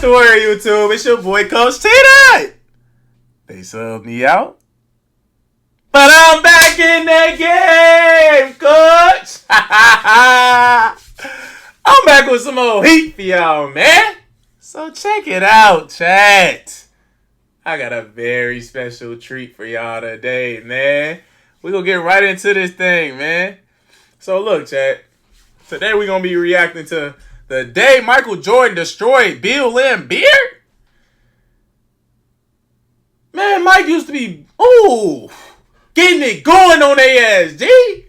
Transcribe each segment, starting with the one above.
to worry, YouTube. It's your boy, Coach TDOT. They subbed me out, but I'm back in the game, Coach. I'm back with some more heat for y'all, man. So check it out, chat. I got a very special treat for y'all today, man. We're going to get right into this thing, man. So look, chat. Today we're going to be reacting to the day Michael Jordan destroyed Bill Laimbeer. Man, Mike used to be, getting it going on their ass, G.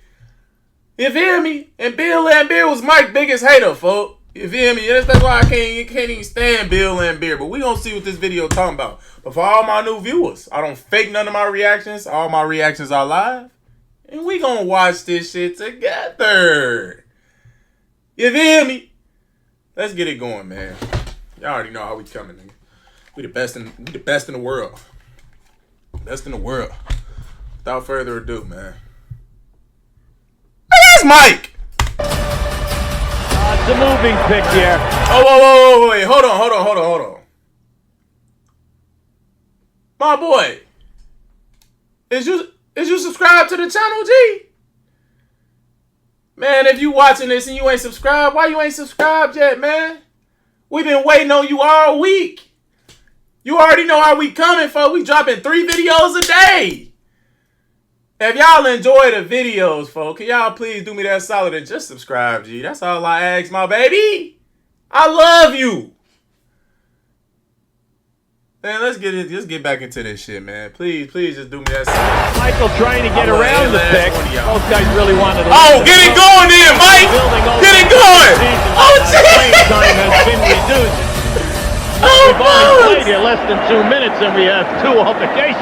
You feel me? And Bill Laimbeer was Mike's biggest hater, folks. You feel me? That's why I can't even stand Bill Laimbeer. But we gonna see what this video talking about. But for all my new viewers, I don't fake none of my reactions. All my reactions are live. And we gonna watch this shit together. You feel me? Let's get it going, man. Y'all already know how we coming, nigga. We the best in the world. Best in the world. Without further ado, man. Hey, that's Mike! It's a moving pick here. Oh, wait. Hold on. My boy. Is you subscribed to the channel, G? Man, if you watching this and you ain't subscribed, why you ain't subscribed yet, man? We been waiting on you all week. You already know how we coming, folks. We dropping 3 videos a day. If y'all enjoy the videos, folks, can y'all please do me that solid and just subscribe, G? That's all I ask, my baby. I love you. Man, let's get back into this shit, man. Please just do me that solid. Michael trying to get around the pick. Both guys really wanted to. Oh, get it going then, Mike. Get it going. Oh, shit. Time has been reduced. We've only played here less than 2 minutes and we have 2 altercations.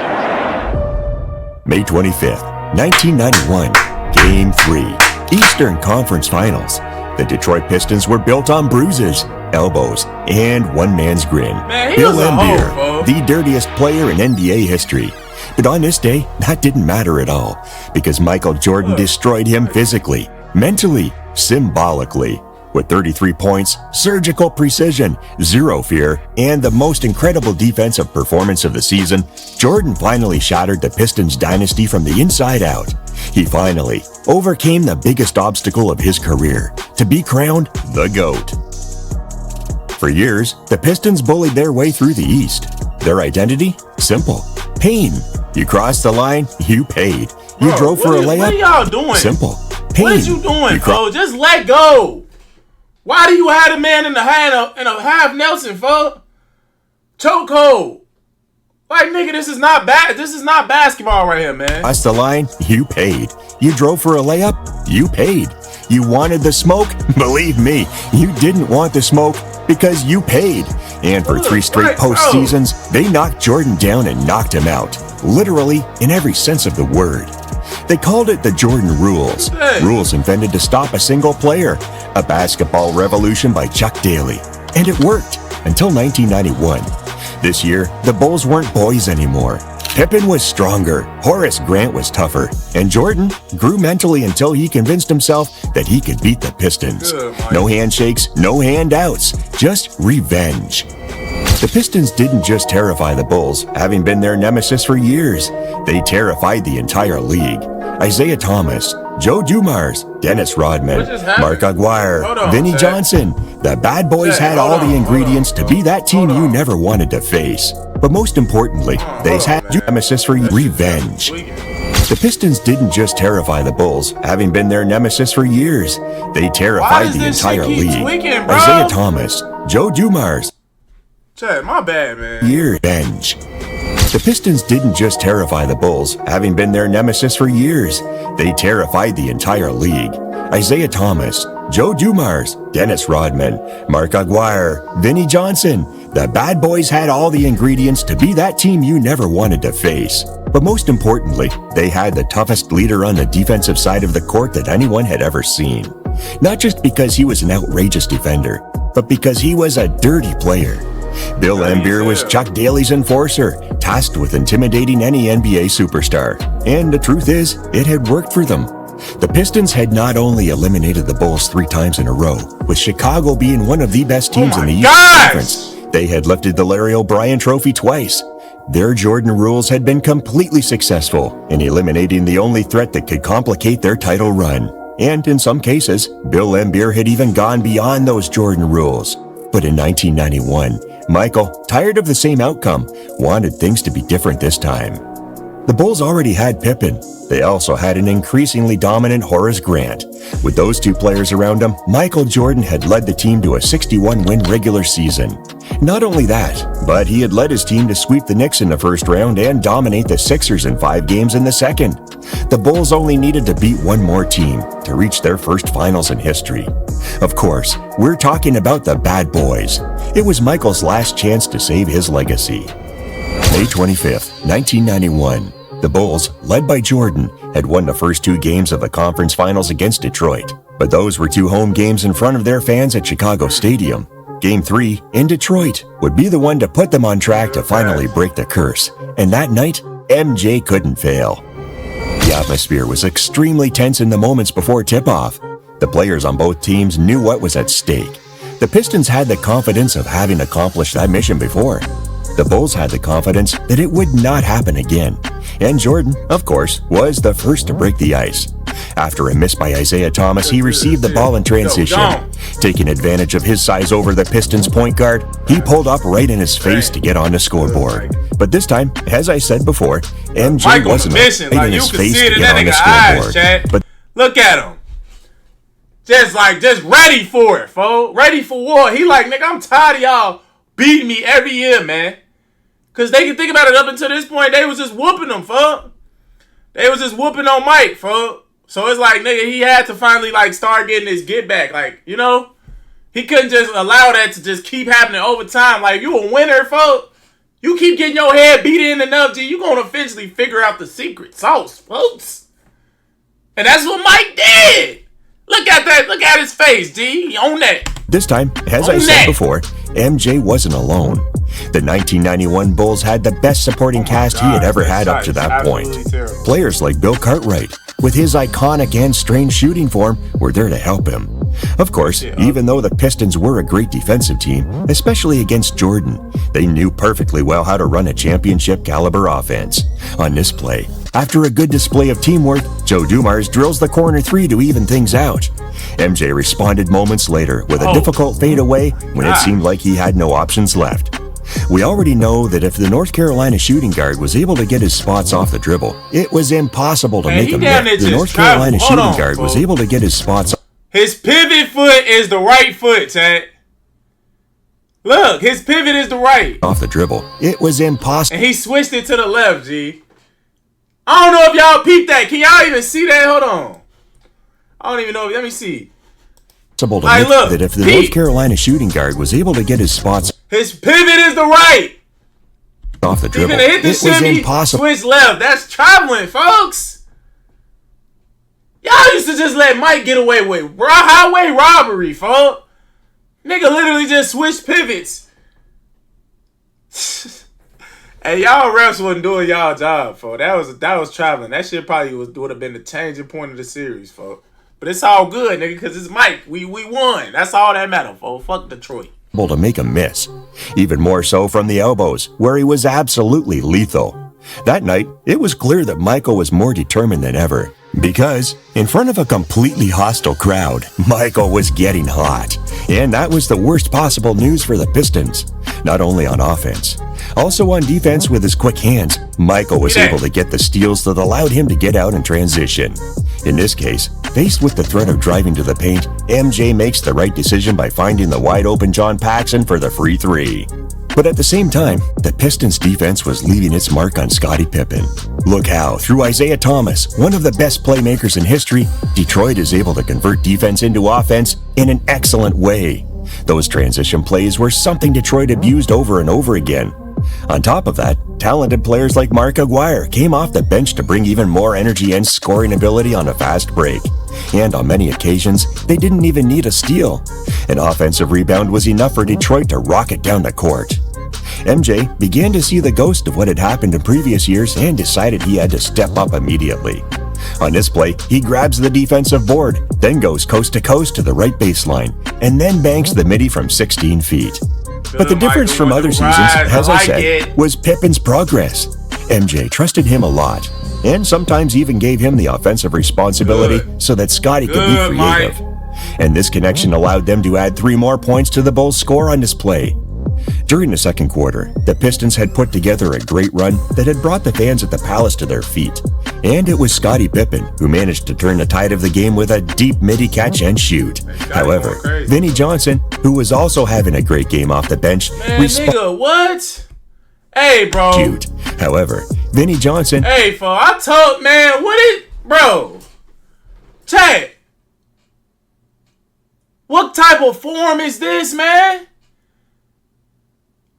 May 25th, 1991, Game 3, Eastern Conference Finals. The Detroit Pistons were built on bruises, elbows, and one man's grin. Man, Bill Laimbeer, the dirtiest player in NBA history. But on this day, that didn't matter at all, because Michael Jordan destroyed him physically, mentally, symbolically. With 33 points, surgical precision, zero fear, and the most incredible defensive performance of the season, Jordan finally shattered the Pistons dynasty from the inside out. He finally overcame the biggest obstacle of his career, to be crowned the GOAT. For years, the Pistons bullied their way through the East. Their identity? Simple. Pain. You crossed the line, you paid. You drove for a layup? What are y'all doing? Simple. Pain. What are you doing, bro? Just let go. Why do you have a man in a half Nelson, folks? Chokehold. Like, nigga, this is not bad. This is not basketball right here, man. Crossed the line, you paid. You drove for a layup, you paid. You wanted the smoke? Believe me, you didn't want the smoke because you paid. And for 3 straight postseasons, they knocked Jordan down and knocked him out. Literally, in every sense of the word. They called it the Jordan Rules. Rules invented to stop a single player. A basketball revolution by Chuck Daly. And it worked until 1991. This year, the Bulls weren't boys anymore. Pippen was stronger, Horace Grant was tougher, and Jordan grew mentally until he convinced himself that he could beat the Pistons. No handshakes, no handouts, just revenge. The Pistons didn't just terrify the Bulls, having been their nemesis for years. They terrified the entire league. Isaiah Thomas, Joe Dumars, Dennis Rodman, Mark Aguirre, Vinnie Johnson. The bad boys had all the ingredients to be that team you never wanted to face. But most importantly, they had nemesis for revenge. The Pistons didn't just terrify the Bulls, having been their nesis for years. They terrified the entire league. Isaiah Thomas, Joe Dumars. Chad, my bad, man. Revenge. The Pistons didn't just terrify the Bulls, having been their nemesis for years. They terrified the entire league. Isaiah Thomas, Joe Dumars, Dennis Rodman, Mark Aguirre, Vinnie Johnson. The bad boys had all the ingredients to be that team you never wanted to face. But most importantly, they had the toughest leader on the defensive side of the court that anyone had ever seen. Not just because he was an outrageous defender, but because he was a dirty player. Bill Laimbeer was Chuck Daly's enforcer, tasked with intimidating any NBA superstar. And the truth is, it had worked for them. The Pistons had not only eliminated the Bulls 3 times in a row, with Chicago being one of the best teams in the Eastern Conference, They had lifted the Larry O'Brien Trophy twice. Their Jordan rules had been completely successful in eliminating the only threat that could complicate their title run. And in some cases, Bill Laimbeer had even gone beyond those Jordan rules. But in 1991, Michael, tired of the same outcome, wanted things to be different this time. The Bulls already had Pippen. They also had an increasingly dominant Horace Grant. With those two players around him, Michael Jordan had led the team to a 61-win regular season. Not only that, but he had led his team to sweep the Knicks in the first round and dominate the Sixers in 5 games in the second. The Bulls only needed to beat one more team to reach their first finals in history. Of course, we're talking about the Bad Boys. It was Michael's last chance to save his legacy. May 25th, 1991. The Bulls, led by Jordan, had won the first 2 games of the conference finals against Detroit. But those were 2 home games in front of their fans at Chicago Stadium. Game 3, in Detroit, would be the one to put them on track to finally break the curse. And that night, MJ couldn't fail. The atmosphere was extremely tense in the moments before tip-off. The players on both teams knew what was at stake. The Pistons had the confidence of having accomplished that mission before. The Bulls had the confidence that it would not happen again. And Jordan, of course, was the first to break the ice. After a miss by Isaiah Thomas, he received the ball in transition. Taking advantage of his size over the Pistons' point guard, he pulled up right in his face to get on the scoreboard. But this time, as I said before, MJ wasn't right in his face to get on the scoreboard. But look at him. Just ready for it, folks. Ready for war. He like, nigga, I'm tired of y'all beating me every year, man. Because they can think about it, up until this point, they was just whooping them, fuck. They was just whooping on Mike, fuck. So it's like, nigga, he had to finally, start getting his get back. You know? He couldn't just allow that to just keep happening over time. You a winner, fuck. You keep getting your head beat in enough, G, you gonna eventually figure out the secret sauce, folks. And that's what Mike did. Look at that. Look at his face, G. He on that. This time, as I said before, MJ wasn't alone. The 1991 Bulls had the best supporting cast he had ever had up to that point. Players like Bill Cartwright, with his iconic and strange shooting form, were there to help him. Of course, even though the Pistons were a great defensive team, especially against Jordan, they knew perfectly well how to run a championship-caliber offense. On this play, after a good display of teamwork, Joe Dumars drills the corner 3 to even things out. MJ responded moments later with a difficult fadeaway when it seemed like he had no options left. We already know that if the North Carolina shooting guard was able to get his spots off the dribble, it was impossible to make him miss. The North Carolina shooting guard was able to get his spots. His pivot foot is the right foot, Chad. Look, his pivot is the right. Off the dribble. It was impossible. And he switched it to the left, G. I don't know if y'all peeped that. Can y'all even see that? Hold on. I don't even know. Let me see. Look, that if the North Carolina shooting guard was able to get his spots. His pivot is the right. Off the dribble. Hit the shimmy, impossible. Switch left. That's traveling, folks. Y'all used to just let Mike get away with highway robbery, folks. Nigga literally just switched pivots. Hey, y'all refs wasn't doing y'all job, folks. That was traveling. That shit probably would have been the changing point of the series, folks. But it's all good, nigga, because it's Mike. We won. That's all that matters, folks. Fuck Detroit. To make him miss. Even more so from the elbows, where he was absolutely lethal. That night, it was clear that Michael was more determined than ever. Because, in front of a completely hostile crowd, Michael was getting hot. And that was the worst possible news for the Pistons. Not only on offense. Also on defense with his quick hands, Michael was able to get the steals that allowed him to get out in transition. In this case, faced with the threat of driving to the paint, MJ makes the right decision by finding the wide-open John Paxson for the free 3. But at the same time, the Pistons' defense was leaving its mark on Scottie Pippen. Look how, through Isaiah Thomas, one of the best playmakers in history, Detroit is able to convert defense into offense in an excellent way. Those transition plays were something Detroit abused over and over again. On top of that, talented players like Mark Aguirre came off the bench to bring even more energy and scoring ability on a fast break. And on many occasions, they didn't even need a steal. An offensive rebound was enough for Detroit to rocket down the court. MJ began to see the ghost of what had happened in previous years and decided he had to step up immediately. On this play, he grabs the defensive board, then goes coast to coast to the right baseline, and then banks the midi from 16 feet. But the difference from other seasons, as I said, was Pippen's progress. MJ trusted him a lot, and sometimes even gave him the offensive responsibility so that Scotty could be creative. And this connection allowed them to add 3 more points to the Bulls' score on display. During the second quarter, the Pistons had put together a great run that had brought the fans at the Palace to their feet. And it was Scottie Pippen who managed to turn the tide of the game with a deep midi catch and shoot. However, Vinnie Johnson, who was also having a great game off the bench, nigga, what? Hey, bro. Cute. However, Vinnie Johnson. Hey, fo, I told, man, what is, bro? Chat. What type of form is this, man?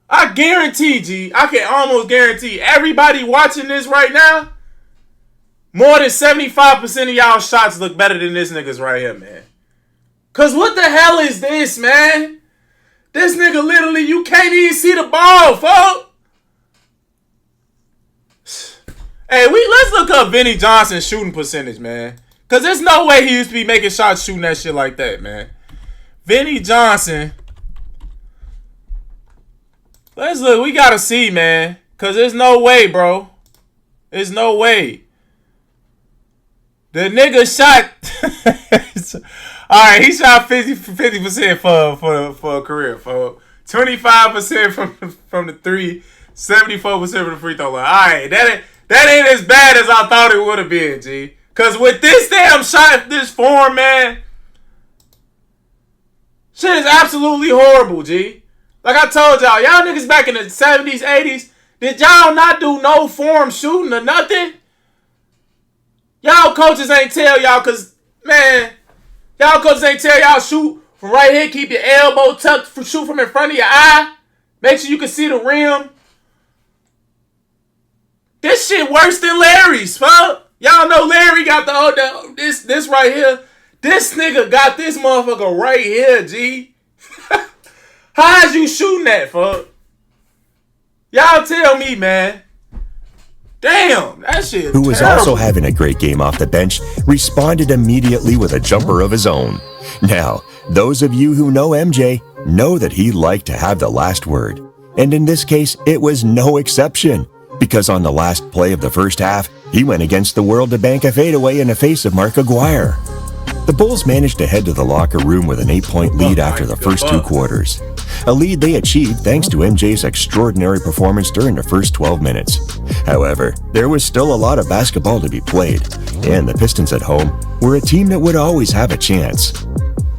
I guarantee, G, I can almost guarantee everybody watching this right now, more than 75% of y'all shots look better than this nigga's right here, man. Cause what the hell is this, man? This nigga literally, you can't even see the ball, folks. Hey, let's look up Vinnie Johnson's shooting percentage, man. Cause there's no way he used to be making shots shooting that shit like that, man. Vinnie Johnson. Let's look. We gotta see, man. Cause there's no way, bro. There's no way. The nigga shot. All right, he shot 50% for a career. For 25% from the 3, 74% from the free throw line. All right, that ain't as bad as I thought it would have been, G. Cause with this damn shot, this form, man, shit is absolutely horrible, G. Like I told y'all niggas back in the 70s, 80s, did y'all not do no form shooting or nothing? Y'all coaches ain't tell y'all, cause man, y'all coaches ain't tell y'all shoot from right here, keep your elbow tucked, shoot from in front of your eye, make sure you can see the rim. This shit worse than Larry's, fuck. Y'all know Larry got this right here. This nigga got this motherfucker right here, G. How's you shooting that, fuck? Y'all tell me, man. Damn, that shit who was terrible. Also having a great game off the bench, responded immediately with a jumper of his own. Now, those of you who know MJ know that he liked to have the last word. And in this case, it was no exception. Because on the last play of the first half, he went against the world to bank a fadeaway in the face of Mark Aguirre. The Bulls managed to head to the locker room with an 8-point lead after the first 2 quarters. A lead they achieved thanks to MJ's extraordinary performance during the first 12 minutes. However, there was still a lot of basketball to be played, and the Pistons at home were a team that would always have a chance.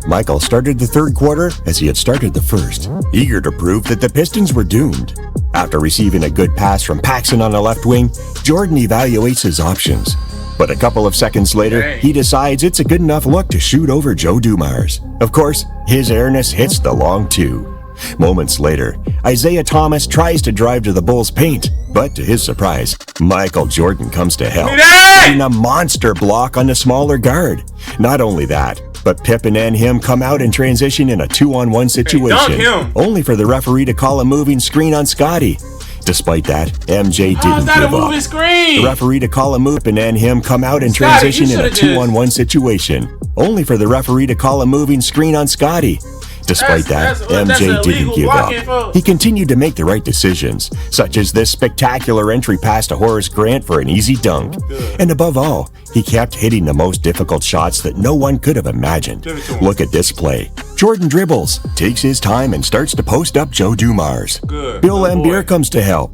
Michael started the third quarter as he had started the first, eager to prove that the Pistons were doomed. After receiving a good pass from Paxson on the left wing, Jordan evaluates his options. But a couple of seconds later, he decides it's a good enough look to shoot over Joe Dumars. Of course, his airness hits the long 2. Moments later, Isaiah Thomas tries to drive to the Bulls' paint, but to his surprise, Michael Jordan comes to help, putting a monster block on the smaller guard. Not only that, but Pippen and him come out in transition in a 2-on-1 situation, only for the referee to call a moving screen on Scotty. Despite that, MJ didn't give up. The referee to call a move and him come out in transition in a 2-on-1 situation, only for the referee to call a moving screen on Scotty. Despite that, MJ didn't give up. He continued to make the right decisions, such as this spectacular entry pass to Horace Grant for an easy dunk. And above all, he kept hitting the most difficult shots that no one could have imagined. Look at this play. Jordan dribbles, takes his time, and starts to post up Joe Dumars. Bill Laimbeer comes to help.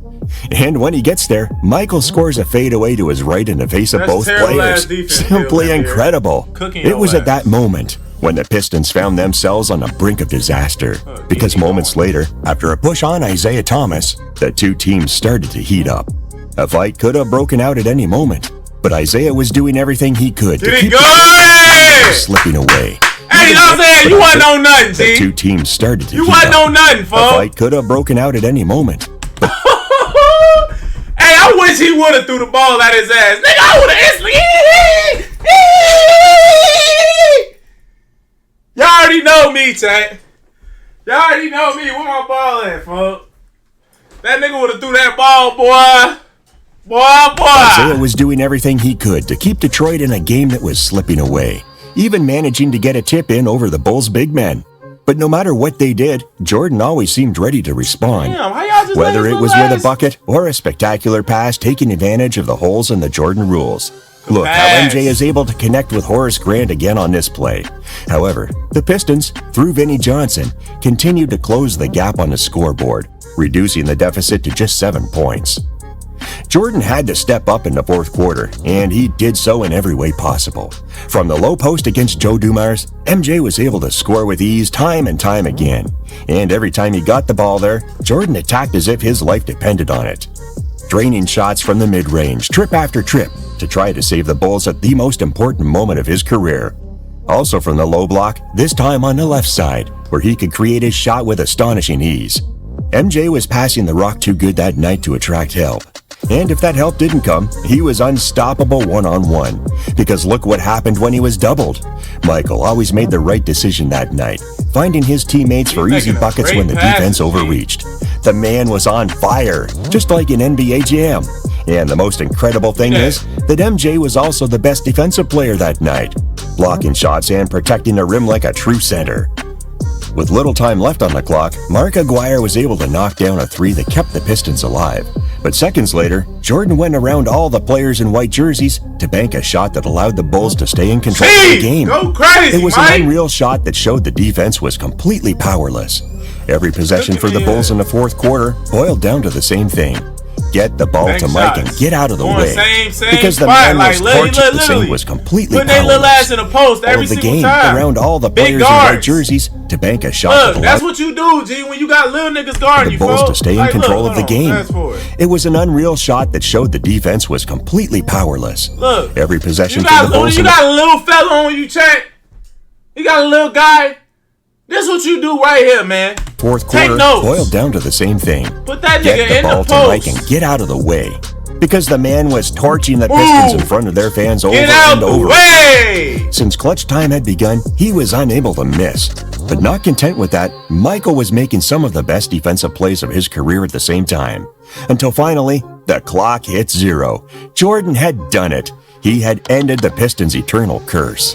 And when he gets there, Michael scores a fadeaway to his right in the face of both players. Simply incredible. It was at that moment when the Pistons found themselves on the brink of disaster. Because moments later, after a push on Isaiah Thomas, the two teams started to heat up. A fight could have broken out at any moment, but Isaiah was doing everything he could to keep the slipping away. Hey, you know what I'm saying? You wasn't on nothing, G. The two teams started to heat up. You wasn't on nothing, folks. A fight could have broken out at any moment. Hey, I wish he would have threw the ball at his ass. Nigga, I would have instantly. Y'all already know me, chat. Y'all already know me. Where my ball at, folks? That nigga would have threw that ball, boy. Isaiah was doing everything he could to keep Detroit in a game that was slipping away, even managing to get a tip in over the Bulls' big men. But no matter what they did, Jordan always seemed ready to respond. Damn, how y'all just Whether let it his was little with a ass- bucket or a spectacular pass taking advantage of the holes in the Jordan rules. Look how Pass. MJ is able to connect with Horace Grant again on this play. However, the Pistons, through Vinnie Johnson, continued to close the gap on the scoreboard, reducing the deficit to just 7 points. Jordan had to step up in the fourth quarter, and he did so in every way possible. From the low post against Joe Dumars, MJ was able to score with ease time and time again. And every time he got the ball there, Jordan attacked as if his life depended on it. Draining shots from the mid-range, trip after trip, to try to save the Bulls at the most important moment of his career. Also from the low block, this time on the left side, where he could create his shot with astonishing ease. MJ was passing the rock too good that night to attract help. And if that help didn't come, he was unstoppable one-on-one. Because look what happened when he was doubled. Michael always made the right decision that night, finding his teammates for easy making a buckets great when the pass, defense G. overreached. The man was on fire, just like an NBA Jam. And the most incredible thing is that MJ was also the best defensive player that night, blocking shots and protecting the rim like a true center. With little time left on the clock, Mark Aguirre was able to knock down a three that kept the Pistons alive. But seconds later, Jordan went around all the players in white jerseys to bank a shot that allowed the Bulls to stay in control of the game. Go crazy, It was Mike. an unreal shot that showed the defense was completely powerless. Every possession for the Bulls in the fourth quarter boiled down to the same thing. Get the ball Bank to Mike shots. and get out of the Going way. same Because the spot, man like, was literally, torched, the literally thing was completely putting their little powerless. ass in a post every Of the single game time. around all the Big players in white guards. jerseys to bank a shot Look, that that's allowed what you do, G, when you got little niggas guarding the you, Bulls folks. to stay in Like, control look, of the hold on, game. fast forward. It was an unreal shot that showed the defense was completely powerless. Look, Every possession you for got, the Bulls you in the got a little fella on you, chat. You got a little guy. This what you do right here, man. fourth Take quarter notes. boiled down to the same thing. Put that Get nigga the in ball the to Mike post. and get out of the way. Because the man was torching the Pistons in front of their fans over Get out and the over. way. Since clutch time had begun, he was unable to miss. But not content with that, Michael was making some of the best defensive plays of his career at the same time. Until finally, the clock hit zero. Jordan had done it. He had ended the Pistons' eternal curse.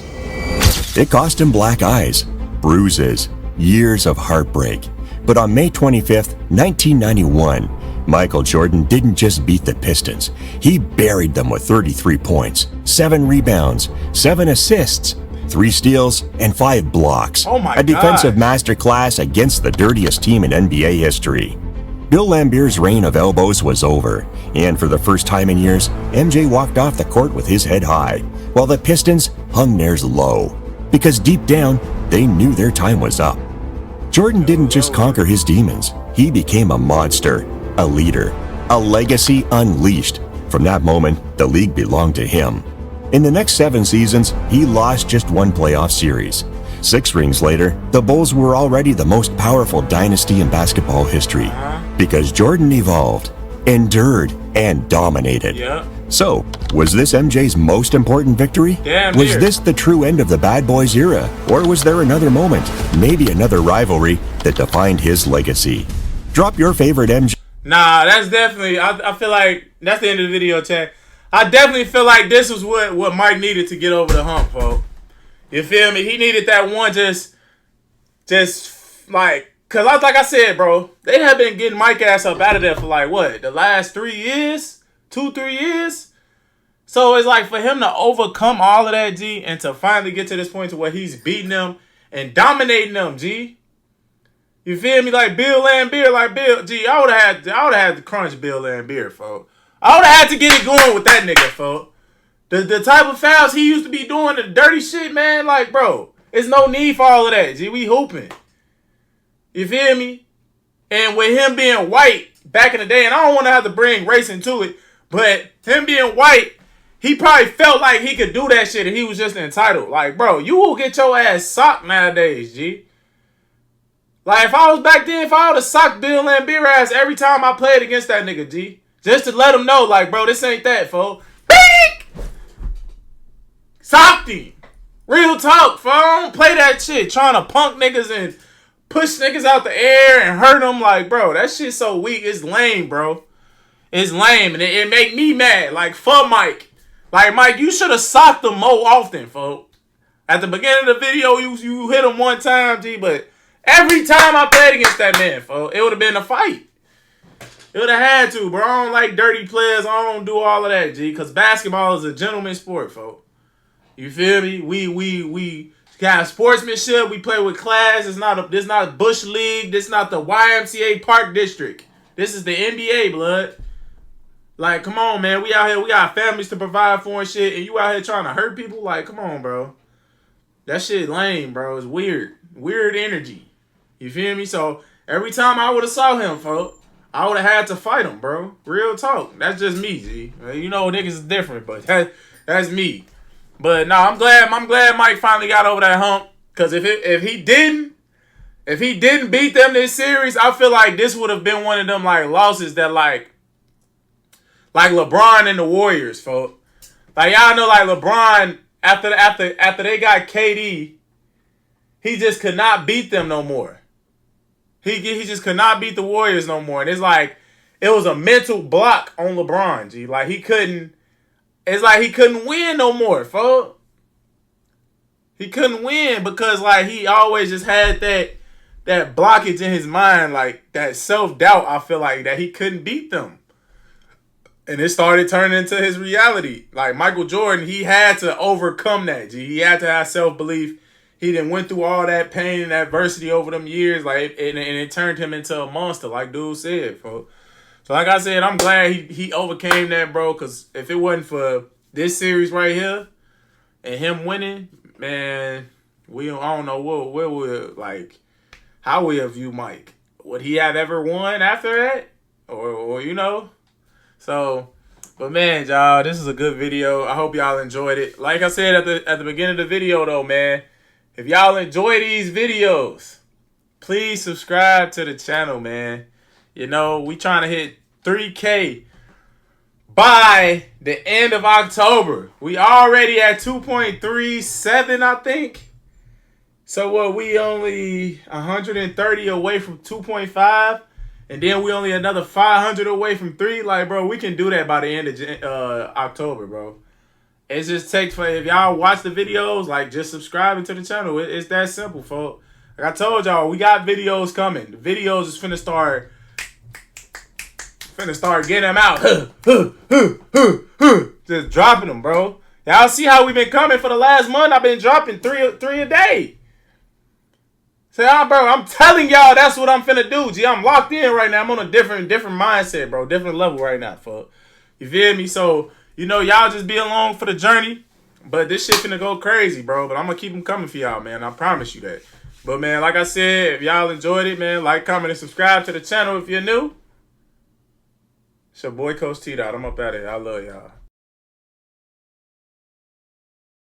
It cost him black eyes, bruises, years of heartbreak. But on May 25th, 1991, Michael Jordan didn't just beat the Pistons. He buried them with 33 points, 7 rebounds, 7 assists, 3 steals, and 5 blocks. Oh my A defensive God. masterclass against the dirtiest team in NBA history. Bill Laimbeer's reign of elbows was over, and for the first time in years, MJ walked off the court with his head high, while the Pistons hung theirs low, because deep down, they knew their time was up. Jordan didn't just conquer his demons, he became a monster, a leader, a legacy unleashed. From that moment, the league belonged to him. In the next 7 seasons, he lost just 1 playoff series. 6 rings later, the Bulls were already the most powerful dynasty in basketball history, because Jordan evolved, endured, and dominated. Yeah. So, was this MJ's most important victory? Damn Was near. this the true end of the Bad Boys era? Or was there another moment, maybe another rivalry, that defined his legacy? Drop your favorite MJ. Nah, that's definitely. I feel like that's the end of the video, chat. I definitely feel like this was what Mike needed to get over the hump, folks. You feel me? He needed that one, just like, cause like I said, bro, they have been getting Mike ass up out of there for like what, the last 3 years, 2-3 years. So it's like for him to overcome all of that, G, and to finally get to this point to where he's beating them and dominating them, G. You feel me? Like Bill Laimbeer, G, I would have had to crunch Bill Laimbeer, folks. I would have had to get it going with that nigga, folks. The type of fouls he used to be doing, the dirty shit, man, like, bro, there's no need for all of that, G. We hooping. You feel me? And with him being white back in the day, and I don't want to have to bring race into it, but him being white, he probably felt like he could do that shit and he was just entitled. Like, bro, you will get your ass socked nowadays, G. Like, if I was back then, if I would have socked Bill Laimbeer ass every time I played against that nigga, G. Just to let him know, like, bro, this ain't that, folks. Beak! Socked him. Real talk, folks. I don't play that shit. Trying to punk niggas and push niggas out the air and hurt them. Like, bro, that shit's so weak. It's lame, bro. It's lame. And it make me mad. Like, for Mike. Like, Mike, you should have socked him more often, folks. At the beginning of the video, you hit him one time, G, but Every time I played against that man, folks, it would have been a fight. It would have had to, bro. I don't like dirty players. I don't do all of that, G. Because basketball is a gentleman's sport, folks. You feel me? We got sportsmanship. We play with class. This not Bush League. This not the YMCA Park District. This is the NBA, blood. Like, come on, man. We out here. We got families to provide for and shit. And you out here trying to hurt people? Like, come on, bro. That shit lame, bro. It's weird. Weird energy. You feel me? So, every time I would have saw him, folks, I would have had to fight him, bro. Real talk. That's just me, G. You know, niggas is different, but that's me. But no, I'm glad Mike finally got over that hump. Cause if he didn't beat them this series, I feel like this would have been one of them like losses that like LeBron and the Warriors, folks. Like y'all know, like LeBron after they got KD, he just could not beat them no more. He just could not beat the Warriors no more. And it's like, it was a mental block on LeBron, G. Like, it's like he couldn't win no more, folks. He couldn't win because, like, he always just had that blockage in his mind, like, that self-doubt, I feel like, that he couldn't beat them. And it started turning into his reality. Like, Michael Jordan, he had to overcome that, G. He had to have self-belief. He done went through all that pain and adversity over them years, like, and it turned him into a monster, like dude said, folks. So, like I said, I'm glad he overcame that, bro, because if it wasn't for this series right here and him winning, man, I don't know where would, like, how we view Mike. Would he have ever won after that? Or you know? So, but man, y'all, this is a good video. I hope y'all enjoyed it. Like I said at the beginning of the video, though, man, if y'all enjoy these videos, please subscribe to the channel, man. You know, we trying to hit 3K by the end of October. We already at 2.37, I think. So what, we only 130 away from 2.5, and then we only another 500 away from 3. Like, bro, we can do that by the end of October, bro. It just takes for, if y'all watch the videos, like, just subscribing to the channel. It's that simple, folks. Like I told y'all, we got videos coming. The videos is finna start getting them out. Just dropping them, bro. Y'all see how we've been coming for the last month? I've been dropping three a day. Say, bro, I'm telling y'all that's what I'm finna do, G. I'm locked in right now. I'm on a different mindset, bro. Different level right now, folks. You feel me? So, you know, y'all just be along for the journey. But this shit finna go crazy, bro. But I'm gonna keep them coming for y'all, man. I promise you that. But, man, like I said, if y'all enjoyed it, man, like, comment, and subscribe to the channel if you're new. It's your boy, Coach TDOT. I'm up out of here. I love y'all.